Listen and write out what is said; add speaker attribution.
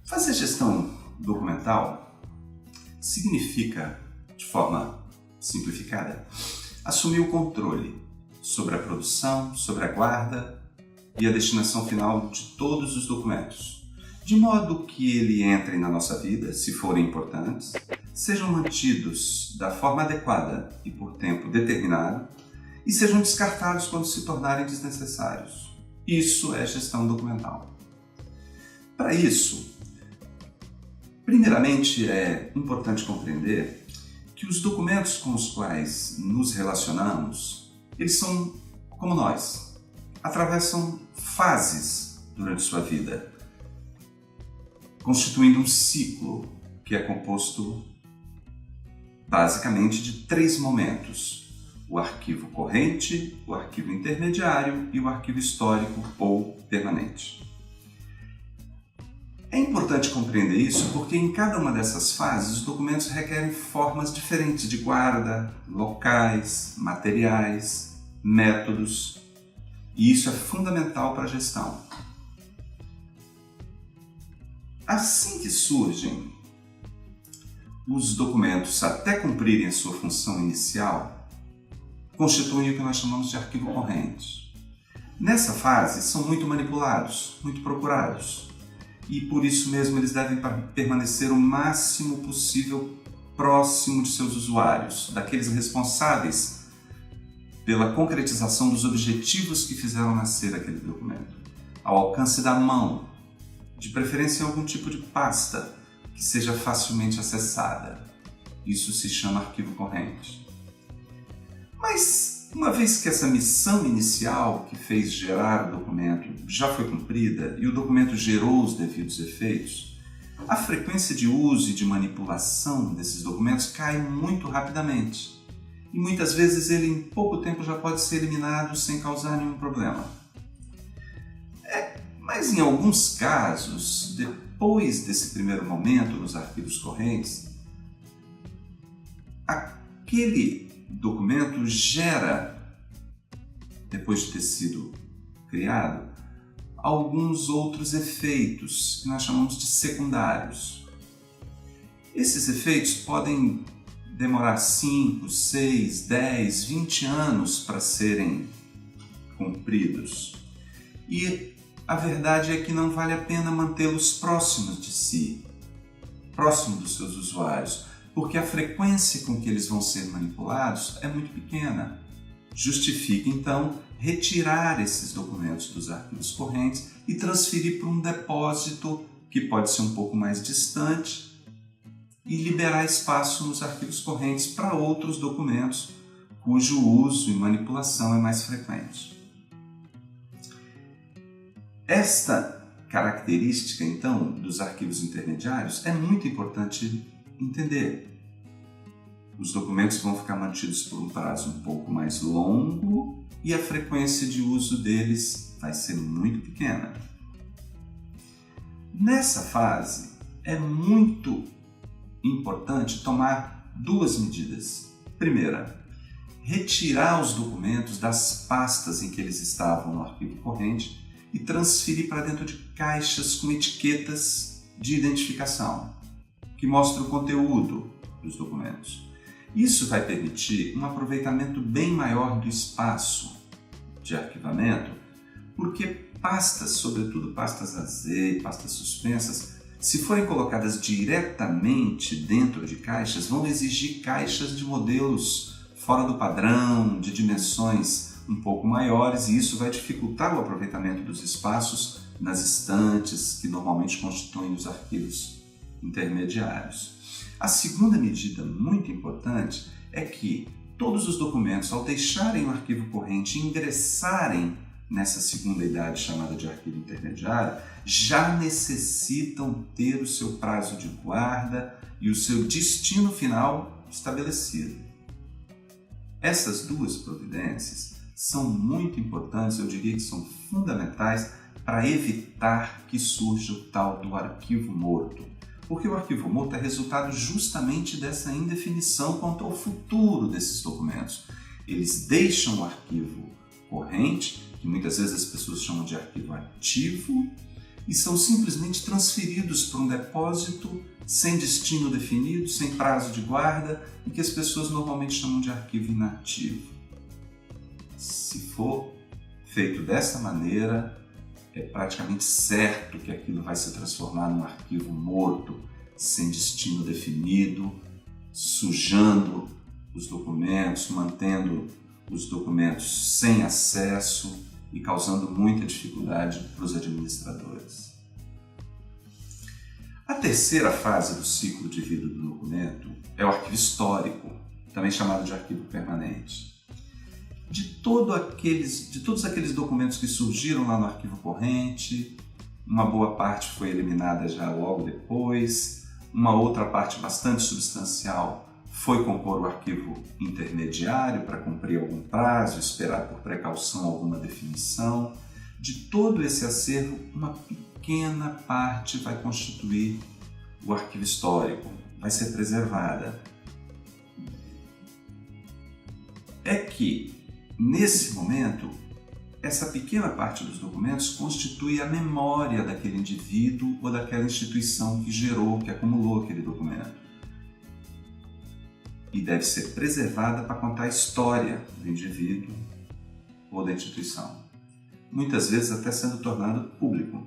Speaker 1: Fazer gestão documental significa, de forma simplificada, assumir o controle sobre a produção, sobre a guarda e a destinação final de todos os documentos, de modo que ele entre na nossa vida, se forem importantes, sejam mantidos da forma adequada e por tempo determinado e sejam descartados quando se tornarem desnecessários. Isso é gestão documental. Para isso, primeiramente é importante compreender que os documentos com os quais nos relacionamos, eles são como nós, atravessam fases durante sua vida, constituindo um ciclo que é composto basicamente de 3 momentos: o arquivo corrente, o arquivo intermediário e o arquivo histórico ou permanente. É importante compreender isso porque em cada uma dessas fases os documentos requerem formas diferentes de guarda, locais, materiais, métodos, e isso é fundamental para a gestão. Assim que surgem os documentos até cumprirem a sua função inicial, constituem o que nós chamamos de arquivo corrente. Nessa fase são muito manipulados, muito procurados, e por isso mesmo eles devem permanecer o máximo possível próximo de seus usuários, daqueles responsáveis pela concretização dos objetivos que fizeram nascer aquele documento, ao alcance da mão, de preferência em algum tipo de pasta que seja facilmente acessada. Isso se chama arquivo corrente. Mas, uma vez que essa missão inicial que fez gerar o documento já foi cumprida e o documento gerou os devidos efeitos, a frequência de uso e de manipulação desses documentos cai muito rapidamente. E muitas vezes ele em pouco tempo já pode ser eliminado sem causar nenhum problema. Mas em alguns casos, depois desse primeiro momento nos arquivos correntes, aquele documento gera, depois de ter sido criado, alguns outros efeitos que nós chamamos de secundários. Esses efeitos podem demorar 5, 6, 10, 20 anos para serem cumpridos. E a verdade é que não vale a pena mantê-los próximos de si, próximo dos seus usuários, porque a frequência com que eles vão ser manipulados é muito pequena. Justifica, então, retirar esses documentos dos arquivos correntes e transferir para um depósito que pode ser um pouco mais distante e liberar espaço nos arquivos correntes para outros documentos cujo uso e manipulação é mais frequente. Esta característica, então, dos arquivos intermediários é muito importante entender. Os documentos vão ficar mantidos por um prazo um pouco mais longo e a frequência de uso deles vai ser muito pequena. Nessa fase, é muito importante tomar 2 medidas. Primeira, retirar os documentos das pastas em que eles estavam no arquivo corrente e transferir para dentro de caixas com etiquetas de identificação, que mostram o conteúdo dos documentos. Isso vai permitir um aproveitamento bem maior do espaço de arquivamento, porque pastas, sobretudo pastas AZ e pastas suspensas, se forem colocadas diretamente dentro de caixas, vão exigir caixas de modelos fora do padrão, de dimensões um pouco maiores, e isso vai dificultar o aproveitamento dos espaços nas estantes que normalmente constituem os arquivos intermediários. A segunda medida muito importante é que todos os documentos, ao deixarem o arquivo corrente e ingressarem nessa segunda idade chamada de arquivo intermediário, já necessitam ter o seu prazo de guarda e o seu destino final estabelecido. Essas 2 providências são muito importantes, eu diria que são fundamentais para evitar que surja o tal do arquivo morto. Porque o arquivo morto é resultado justamente dessa indefinição quanto ao futuro desses documentos. Eles deixam o arquivo corrente, que muitas vezes as pessoas chamam de arquivo ativo, e são simplesmente transferidos para um depósito sem destino definido, sem prazo de guarda, e que as pessoas normalmente chamam de arquivo inativo. Se for feito dessa maneira, é praticamente certo que aquilo vai se transformar num arquivo morto, sem destino definido, sujando os documentos, mantendo os documentos sem acesso e causando muita dificuldade para os administradores. A terceira fase do ciclo de vida do documento é o arquivo histórico, também chamado de arquivo permanente. De todos aqueles documentos que surgiram lá no arquivo corrente, uma boa parte foi eliminada já logo depois, uma outra parte bastante substancial foi compor o arquivo intermediário para cumprir algum prazo, esperar por precaução alguma definição. De todo esse acervo, uma pequena parte vai constituir o arquivo histórico, vai ser preservada. É que, nesse momento, essa pequena parte dos documentos constitui a memória daquele indivíduo ou daquela instituição que gerou, que acumulou aquele documento. E deve ser preservada para contar a história do indivíduo ou da instituição. Muitas vezes até sendo tornado público.